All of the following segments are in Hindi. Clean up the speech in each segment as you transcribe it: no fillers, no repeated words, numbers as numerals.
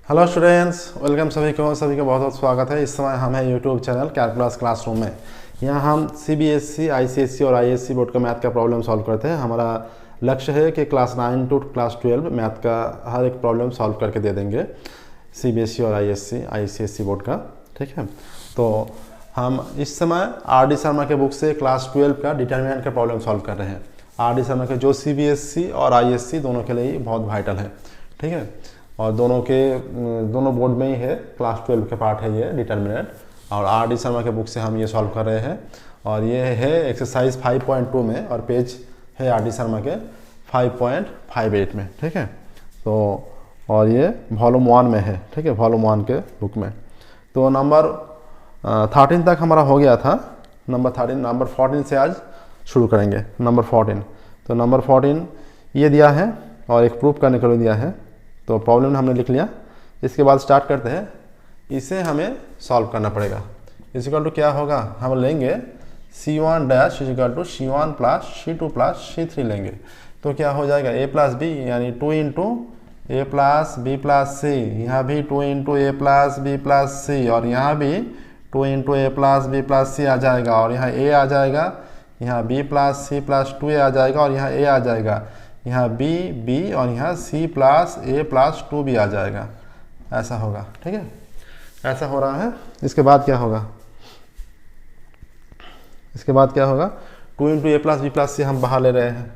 हेलो स्टूडेंट्स, वेलकम सभी का बहुत बहुत स्वागत है। इस समय हम हैं यूट्यूब चैनल कैलकुलस क्लासरूम में। यहाँ हम सीबीएसई, आईसीएसई और आईएससी बोर्ड का मैथ का प्रॉब्लम सॉल्व करते हैं। हमारा लक्ष्य है कि क्लास 9 टू क्लास 12 मैथ का हर एक प्रॉब्लम सॉल्व करके दे देंगे, सीबीएसई और आईसीएसई बोर्ड का। ठीक है, तो हम इस समय आर डी शर्मा के बुक से क्लास 12 का डिटर्मिनेंट का प्रॉब्लम सॉल्व कर रहे हैं। आर डी शर्मा के जो सीबीएसई और आईएससी दोनों के लिए बहुत वाइटल है। ठीक है, और दोनों बोर्ड में ही है, क्लास 12 के पार्ट है ये डिटर्मिनेंट। और आर डी शर्मा के बुक से हम ये सॉल्व कर रहे हैं और ये है एक्सरसाइज 5.2 में और पेज है आर डी शर्मा के 5.58 में। ठीक है, तो और ये वॉल्यूम 1 में है। ठीक है, वॉल्यूम 1 के बुक में। तो नंबर 13 तक हमारा हो गया था। नंबर 14 से आज शुरू करेंगे। नंबर 14, तो नंबर 14 ये दिया है और एक प्रूफ करने के लिए दिया है। तो प्रॉब्लम हमने लिख लिया। इसके बाद स्टार्ट करते हैं। इसे हमें सॉल्व करना पड़ेगा। इजिकल टू क्या होगा, हम लेंगे C1 dash equal to C1 plus C2 plus C3 लेंगे। तो क्या हो जाएगा A प्लस बी, यानी 2 into A plus B plus C. यहाँ भी 2 into A plus B plus C और यहाँ भी 2 into A plus B plus C आ जाएगा। और यहाँ A आ जाएगा, यहाँ B plus C plus 2A आ जाएगा और यहाँ A आ जाएगा। यहाँ B और यहाँ C plus A plus 2B आ जाएगा। ऐसा होगा। ठीक है, ऐसा हो रहा है। इसके बाद क्या होगा, 2 into A plus B plus सी हम बाहर ले रहे हैं।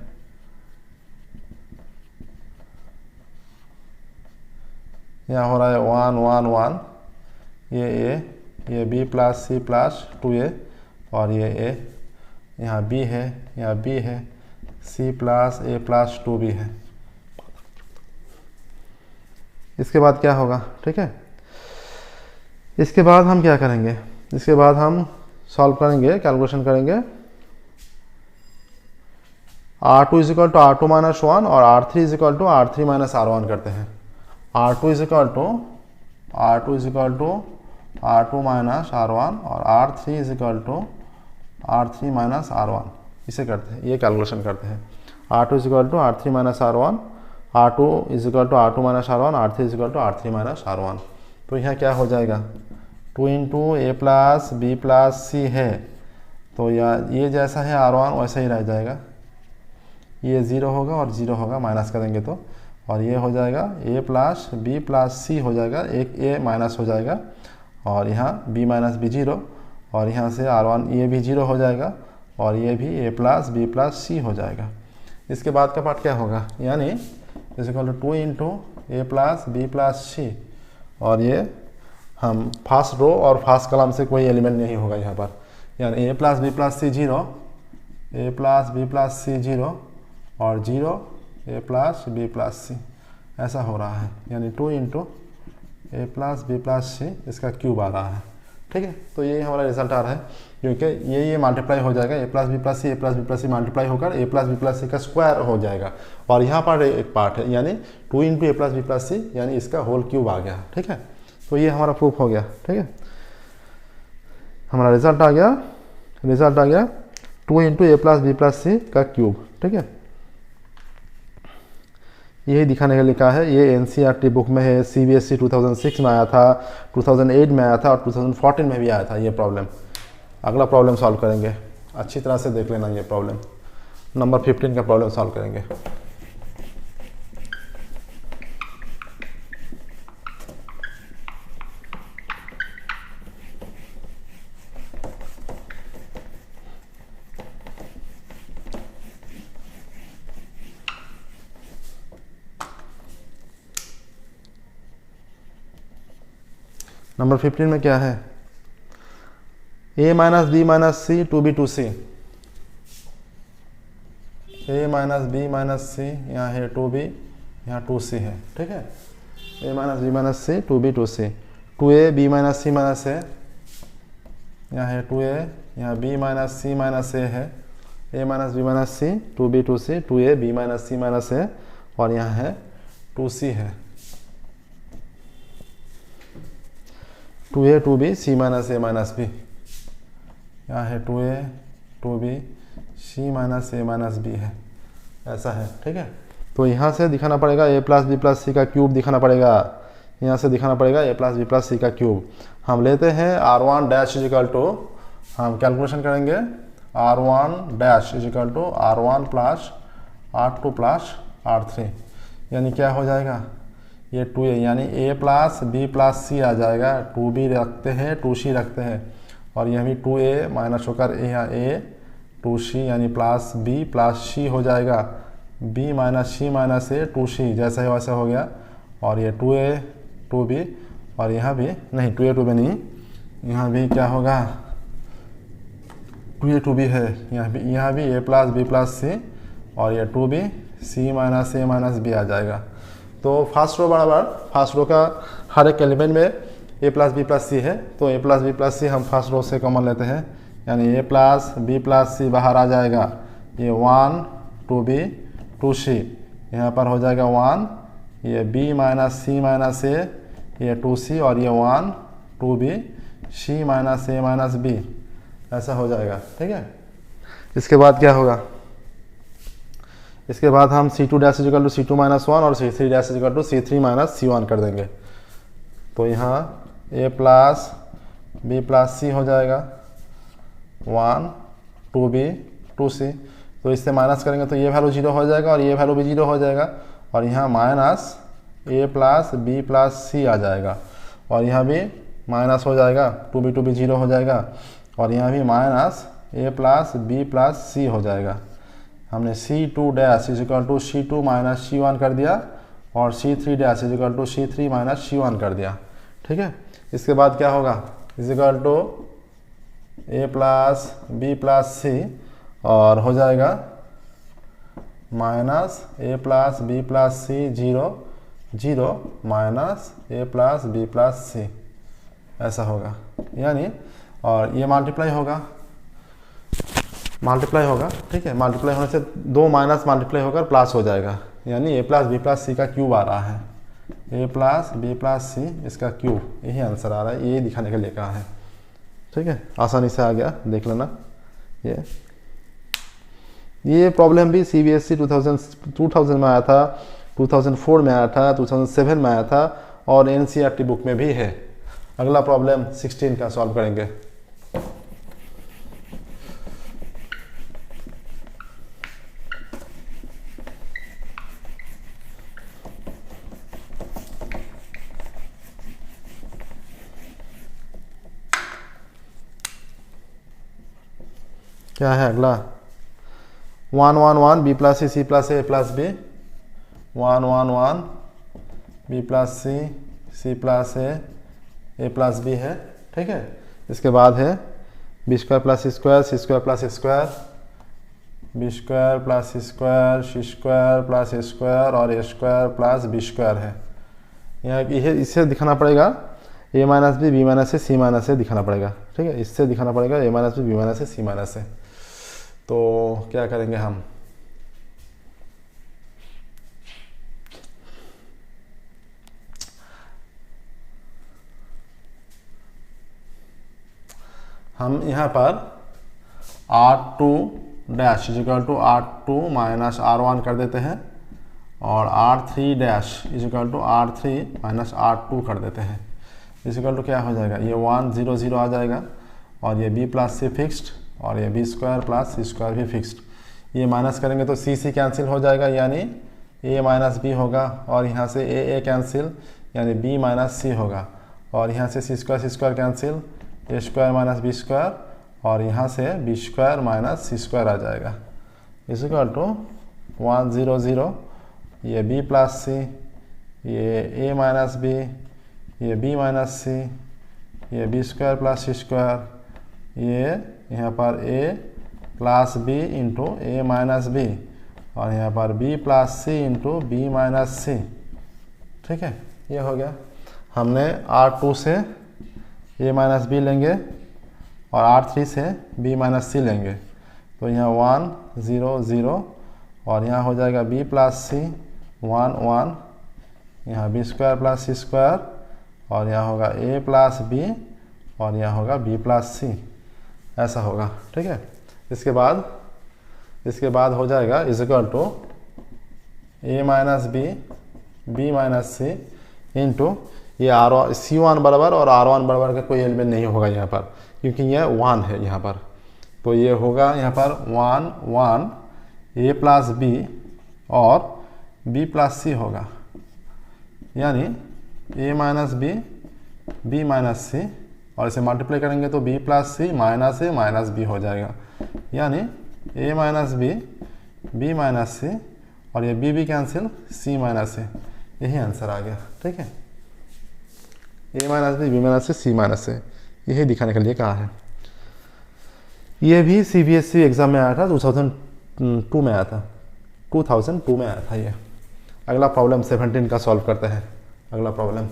यहाँ हो रहा है 1 1 1, ये A, ये B plus C plus 2A और ये A, यहाँ B है, यहाँ B है, C plus A plus 2B है। इसके बाद क्या होगा, ठीक है, इसके बाद हम क्या करेंगे, इसके बाद हम सॉल्व करेंगे, कैलकुलेशन करेंगे। R2 equal to R2 minus 1 और R3 equal to R3 minus R1 करते हैं। R2 equal to R2 minus R1 और R3 equal to R3 minus R1, इसे करते हैं, ये कैलकुलेशन करते हैं। R2 equal to R3 minus R1, R2 equal to R2 minus R1, R3 equal to R3 minus R1। तो यहाँ क्या हो जाएगा, 2 into A plus B plus C है, तो ये जैसा है R1 वैसा ही रह जाएगा। ये 0 होगा और 0 होगा, माइनस करेंगे तो, और ये हो जाएगा ए प्लस बी प्लस सी हो जाएगा, एक ए माइनस हो जाएगा और यहाँ बी माइनस बी 0 और यहाँ से R1 ये भी 0 हो जाएगा और ये भी A plus B plus C हो जाएगा। इसके बाद का पार्ट क्या होगा, यानी equal to 2 into A plus B plus C और ये हम फर्स्ट रो और फर्स्ट कॉलम से कोई एलिमेंट नहीं होगा यहाँ पर, यानी ए प्लस बी प्लस सी 0, ए प्लस बी प्लस सी 0 और 0 ए प्लस बी प्लस सी, ऐसा हो रहा है। यानी 2 into A plus B plus सी, इसका क्यूब आ रहा है। ठीक है, तो ये हमारा रिजल्ट आ रहा है, क्योंकि ये मल्टीप्लाई हो जाएगा, ए plus B plus C multiply होकर ए प्लस बी प्लस सी का स्क्वायर हो जाएगा। और यहाँ पर एक पार्ट है, यानी 2 into A plus B plus सी, यानी इसका होल क्यूब आ गया। ठीक है, तो ये हमारा प्रूफ हो गया। ठीक है, हमारा रिजल्ट आ गया 2 into A plus B plus C का क्यूब। ठीक है, यही दिखाने के लिए लिखा है। ये एनसीईआरटी बुक में है, सीबीएसई 2006 में आया था, 2008 में आया था और 2014 में भी आया था ये प्रॉब्लम। अगला प्रॉब्लम सॉल्व करेंगे, अच्छी तरह से देख लेना ये प्रॉब्लम। नंबर 15 का प्रॉब्लम सॉल्व करेंगे। नंबर 15 में क्या है, a minus B minus C two B two C, a minus B minus C, यहाँ है 2b, यहाँ 2c है। ठीक है, a minus B minus C two B two C, 2a B minus C minus a, यहाँ है 2a, यहाँ b minus C minus a है, a minus B minus C two B two C, 2a B minus C minus a और यहाँ है 2c है, 2a 2b c minus a minus b, यहाँ है 2a 2b c minus a minus b है, ऐसा है। ठीक है, तो यहाँ से दिखाना पड़ेगा a plus B plus C का क्यूब दिखाना पड़ेगा, यहाँ से दिखाना पड़ेगा A plus B plus C का क्यूब। हम लेते हैं R1 डैश इजिकल टू, हम कैलकुलेशन करेंगे R1 dash equal to R1 plus R2 plus R3, यानी क्या हो जाएगा ये 2a, यानी a plus B plus C आ जाएगा। 2b रखते हैं 2c रखते हैं और यह भी 2a माइनस होकर यहाँ a 2c यानी प्लस b प्लस c हो जाएगा। b minus c minus a 2c जैसा है वैसा हो गया और ये 2a 2b और यहाँ भी नहीं 2a 2b नहीं, यहाँ भी क्या होगा 2a 2b है, यहाँ भी a plus B plus C और ये 2b c minus a minus b आ जाएगा। तो फर्स्ट रो बराबर फर्स्ट रो का हर एक एलिमेंट में ए प्लस बी प्लस सी है, तो ए प्लस बी प्लस सी हम फर्स्ट रो से कॉमन लेते हैं, यानी ए प्लस बी प्लस सी बाहर आ जाएगा। ये 1 2b 2c यहाँ पर हो जाएगा 1, ये b माइनस सी माइनस ए ये 2c और ये 1 2b c minus A minus b ऐसा हो जाएगा। ठीक है, इसके बाद क्या होगा, इसके बाद हम C2 dash equal to C2 minus 1 और C3 dash equal to C3 minus C1 कर देंगे। तो यहाँ a plus B plus C हो जाएगा 1 2b 2c, तो इससे माइनस करेंगे तो ये वैल्यू 0 हो जाएगा और ये वैल्यू भी 0 हो जाएगा और यहाँ minus a plus B plus C आ जाएगा और यहाँ भी माइनस हो जाएगा 2b 0 हो जाएगा और यहाँ भी minus a plus B plus C हो जाएगा। हमने C2 dash equal to C2 minus C1 कर दिया और C3 dash equal to C3 minus C1 कर दिया। ठीक है, इसके बाद क्या होगा equal to a plus B plus C और हो जाएगा minus a plus B plus C 0 0 minus a plus B plus C ऐसा होगा, यानी और ये मल्टीप्लाई होगा। ठीक है, मल्टीप्लाई होने से 2 माइनस मल्टीप्लाई होकर प्लस हो जाएगा, यानी ए प्लस बी प्लस सी का क्यूब आ रहा है। ए प्लस बी प्लस सी इसका क्यूब, यही आंसर आ रहा है, ये दिखाने के लिए कहा है। ठीक है, आसानी से आ गया, देख लेना। ये प्रॉब्लम भी CBSE 2000 में आया था, 2004 में आया था, 2007 में आया था और NCERT बुक में भी है। अगला प्रॉब्लम 16 का सॉल्व करेंगे। क्या है अगला 1 1 1 B plus C plus A plus B 1 1 1 B plus C plus A plus B है। ठीक है, इसके बाद है B square plus C square plus square B square plus square C square plus square और A square plus B square है। यहाँ इसे दिखाना पड़ेगा ए माइनस बी माइनस से सी माइनस से दिखाना पड़ेगा। ठीक है, इससे दिखाना पड़ेगा ए माइनस बी माइनस से सी माइनस से। तो क्या करेंगे हम यहाँ पर R2 dash equal to R2 minus R1 कर देते हैं और R3 dash equal to R3 minus R2 कर देते हैं। इजिकल टू क्या हो जाएगा, ये 1 0 0 आ जाएगा और ये b प्लस सी फिक्स्ड और ये B square plus C square भी फिक्स्ड। ये माइनस करेंगे तो सी कैंसिल हो जाएगा, यानी a माइनस बी होगा और यहाँ से a कैंसिल यानी b माइनस सी होगा और यहाँ से C square cancel A square minus B square और यहाँ से B square minus C square आ जाएगा। इजिकल टू 1 0 0 ये b प्लस सी ये a माइनस बी ये b माइनस सी ये B square plus C square ये यहाँ पर a plus B into A minus B और यहाँ पर b plus C into B minus C. ठीक है, ये हो गया। हमने R2 से a माइनस बी लेंगे और R3 से b माइनस सी लेंगे, तो यहाँ 1 0 0 और यहाँ हो जाएगा b प्लस सी 1 1 यहाँ B square plus C square और यहाँ होगा a प्लस बी और यहाँ होगा b प्लस सी, ऐसा होगा। ठीक है, इसके बाद हो जाएगा equal to a minus B minus C into ये R1 C1 बराबर और R1 बराबर का कोई एलिमेंट नहीं होगा यहाँ पर, क्योंकि ये 1 है यहाँ पर। तो ये होगा यहाँ पर 1 1 A प्लस बी और B प्लस सी होगा, यानी A माइनस बी माइनस सी, और इसे मल्टीप्लाई करेंगे तो B plus C minus A minus B हो जाएगा, यानी A माइनस बी माइनस सी, और ये B cancel C minus A, यही आंसर आ गया। ठीक है, A minus B minus C minus A, यही दिखाने के लिए कहा है। ये भी CBSE एग्ज़ाम में आया था, 2002 में आया था, 2002 में आया था ये। अगला प्रॉब्लम 17 का सॉल्व करते हैं। अगला प्रॉब्लम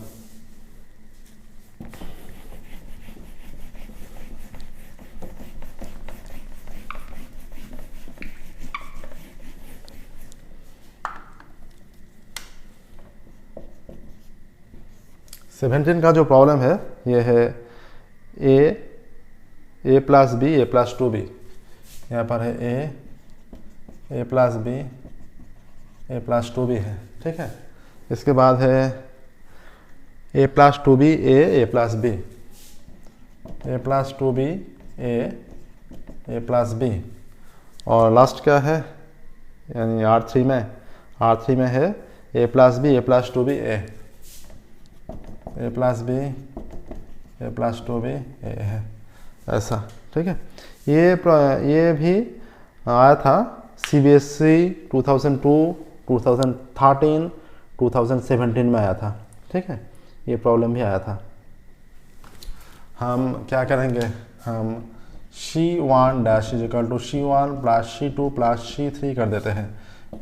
सेवेंटीन का जो प्रॉब्लम है ये है ए plus B A plus 2b। यहाँ पर है ए plus B A plus 2b है। ठीक है, इसके बाद है ए plus 2b A plus B, A plus 2b A plus B, और लास्ट क्या है यानी R3 में है ए plus B A plus 2b A plus B A plus 2b ए है, ऐसा। ठीक है, ये भी आया था CBSE 2002, 2013, 2017 में आया था। ठीक है, ये प्रॉब्लम भी आया था। हम क्या करेंगे, हम C1 dash equal to C1 plus C2 plus C3 कर देते हैं।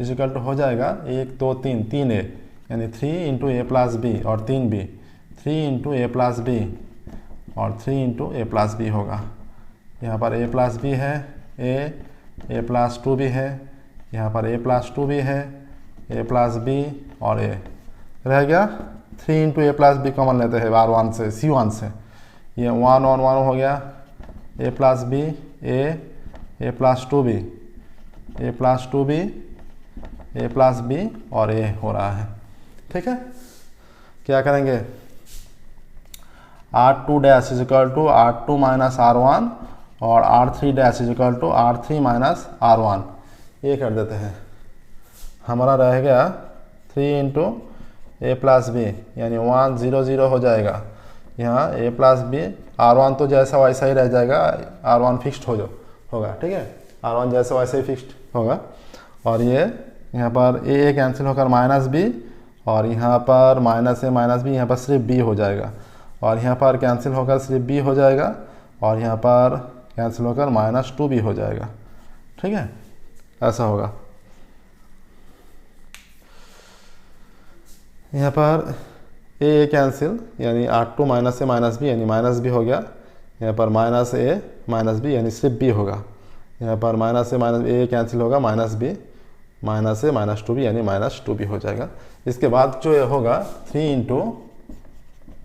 इजिकल टू हो जाएगा 1 2 3 3a, यानी 3 इंटू ए प्लस बी और 3b, 3 into A plus B और 3 इंटू ए प्लस बी होगा। यहाँ पर a प्लस बी है, ए प्लस 2b है, यहाँ पर a प्लस 2b है, a प्लस बी और a रह गया। 3 into A plus B common लेते हैं R1 से C1 से, ये 1 1 1 हो गया, a plus B A plus 2b A plus 2b A plus B और a हो रहा है। ठीक है, क्या करेंगे, R2 dash is equal to R2 minus R1 और R3 dash is equal to R3 minus R1, ये कर देते हैं। हमारा रह गया 3 इंटू ए प्लस बी, यानी 1 0 0 हो जाएगा। यहाँ ए प्लस बी, R1 तो जैसा वैसा ही रह जाएगा, R1 फिक्स्ड होगा। ठीक है, R1 जैसा वैसे ही फिक्स्ड होगा, और ये यहाँ पर ए कैंसिल होकर माइनस बी, और यहाँ पर माइनस ए माइनस बी, यहाँ पर सिर्फ बी हो जाएगा, और यहाँ पर कैंसिल होकर सिर्फ बी हो जाएगा, और यहाँ पर कैंसिल होकर माइनस 2b हो जाएगा। ठीक है, ऐसा होगा। यहाँ पर ए कैंसिल, यानी R2 minus A minus B, यानी माइनस बी हो गया। यहाँ पर माइनस ए माइनस बी, यानी सिर्फ बी होगा। यहाँ पर minus A minus A cancel होगा, minus B minus A minus 2b, यानी माइनस 2b हो जाएगा। इसके बाद जो ये होगा 3 इंटू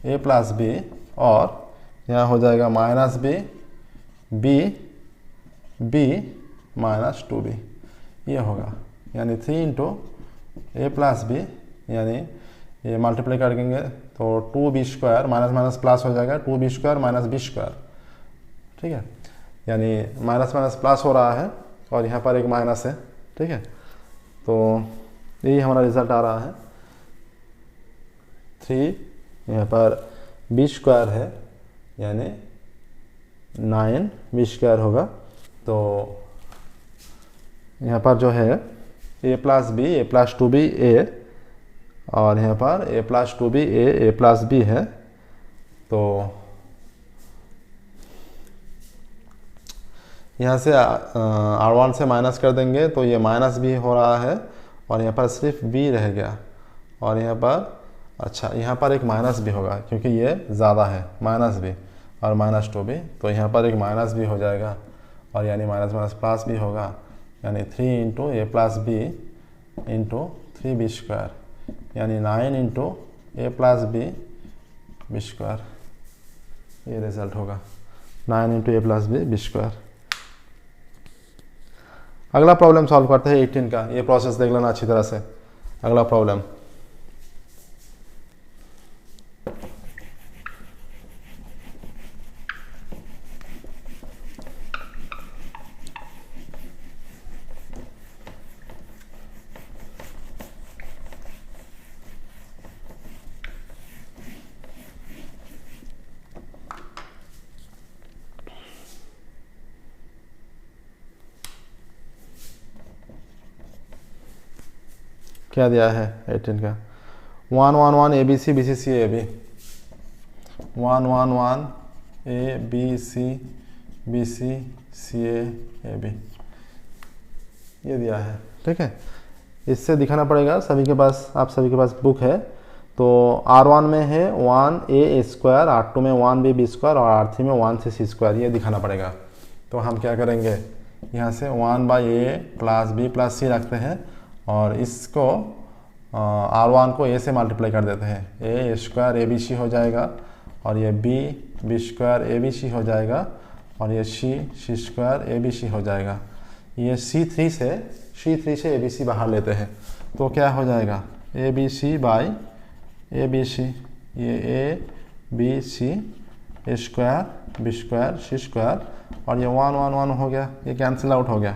ए प्लस बी, और यहाँ हो जाएगा माइनस बी माइनस 2b, ये होगा, यानी 3 इंटू ए प्लस बी, यानी ये मल्टीप्लाई कर देंगे तो 2b square minus minus plus हो जाएगा, 2b square minus B square. ठीक है, यानी माइनस माइनस प्लस हो रहा है, और यहाँ पर एक माइनस है। ठीक है, तो यही हमारा रिजल्ट आ रहा है। 3 यहाँ पर बी स्क्वायर है, यानी 9 बी स्क्वायर होगा। तो यहाँ पर जो है ए plus B A plus 2b ए, और यहाँ पर ए plus 2b A plus B है। तो यहाँ से R1 से माइनस कर देंगे तो ये माइनस बी हो रहा है, और यहाँ पर सिर्फ बी रह गया, और यहाँ पर अच्छा यहाँ पर एक माइनस भी होगा, क्योंकि ये ज़्यादा है, माइनस बी और माइनस 2b, तो यहाँ पर एक माइनस भी हो जाएगा, और यानी माइनस माइनस प्लस भी होगा, यानी 3 into A plus B into 3b square, यानी 9 into A plus B square, ये रिजल्ट होगा 9 into A plus B square. अगला प्रॉब्लम सॉल्व करते हैं 18 का, ये प्रोसेस देख लेना अच्छी तरह से। अगला प्रॉब्लम क्या दिया है 18 का 1 1 1 A B C B C C A B 1 1 1 A B C C A B ये दिया है। ठीक है, इससे दिखाना पड़ेगा सभी के पास, आप सभी के पास बुक है तो R1 में है 1a² R2 में 1b² और R3 में 1c² ये दिखाना पड़ेगा। तो हम क्या करेंगे, यहाँ से 1/a plus b plus c रखते हैं और इसको R1 को a से मल्टीप्लाई कर देते हैं, a² abc हो जाएगा और ये b² abc हो जाएगा और ये c² abc हो जाएगा। ये C3 से abc बाहर लेते हैं तो क्या हो जाएगा abc बाई abc, ये abc a² b² c² और ये 1 1 1 हो गया, ये कैंसिल आउट हो गया।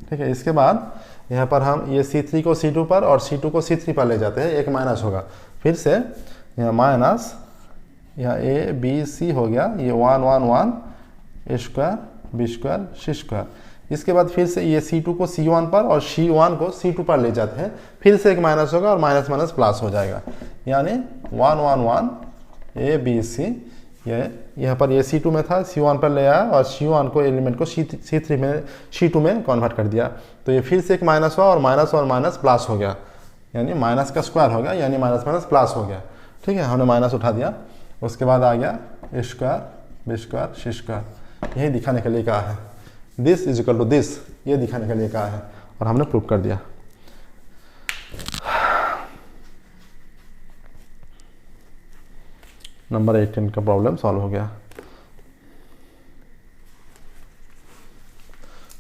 ठीक है, इसके बाद यहाँ पर हम ये C3 को C2 पर और C2 को C3 पर ले जाते हैं, एक माइनस होगा, फिर से यहाँ माइनस यहाँ a b c हो गया, ये 1 1 1 a² b² c²। इसके बाद फिर से ये C2 को C1 पर और C1 को C2 पर ले जाते हैं, फिर से एक माइनस होगा और माइनस माइनस प्लस हो जाएगा, यानी 1 1 1 a b c। ये यहाँ पर ये C2 में था, C1 पर ले आया और C1 को एलिमेंट को C3 में C2 में कन्वर्ट कर दिया, तो ये फिर से एक माइनस हुआ और माइनस प्लस हो गया, यानी माइनस का स्क्वायर हो गया, यानी माइनस माइनस प्लस हो गया। ठीक है, हमने माइनस उठा दिया, उसके बाद आ गया a² b² c²। यही दिखाने के लिए कहा है, this is equal to this, ये दिखाने के लिए कहा है और हमने प्रूव कर दिया। नंबर 18 का प्रॉब्लम सॉल्व हो गया।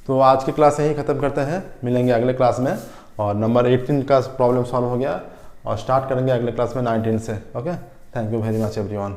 तो आज की क्लास यहीं ख़त्म करते हैं, मिलेंगे अगले क्लास में। और नंबर 18 का प्रॉब्लम सॉल्व हो गया और स्टार्ट करेंगे अगले क्लास में 19 से। Okay, thank you very much everyone.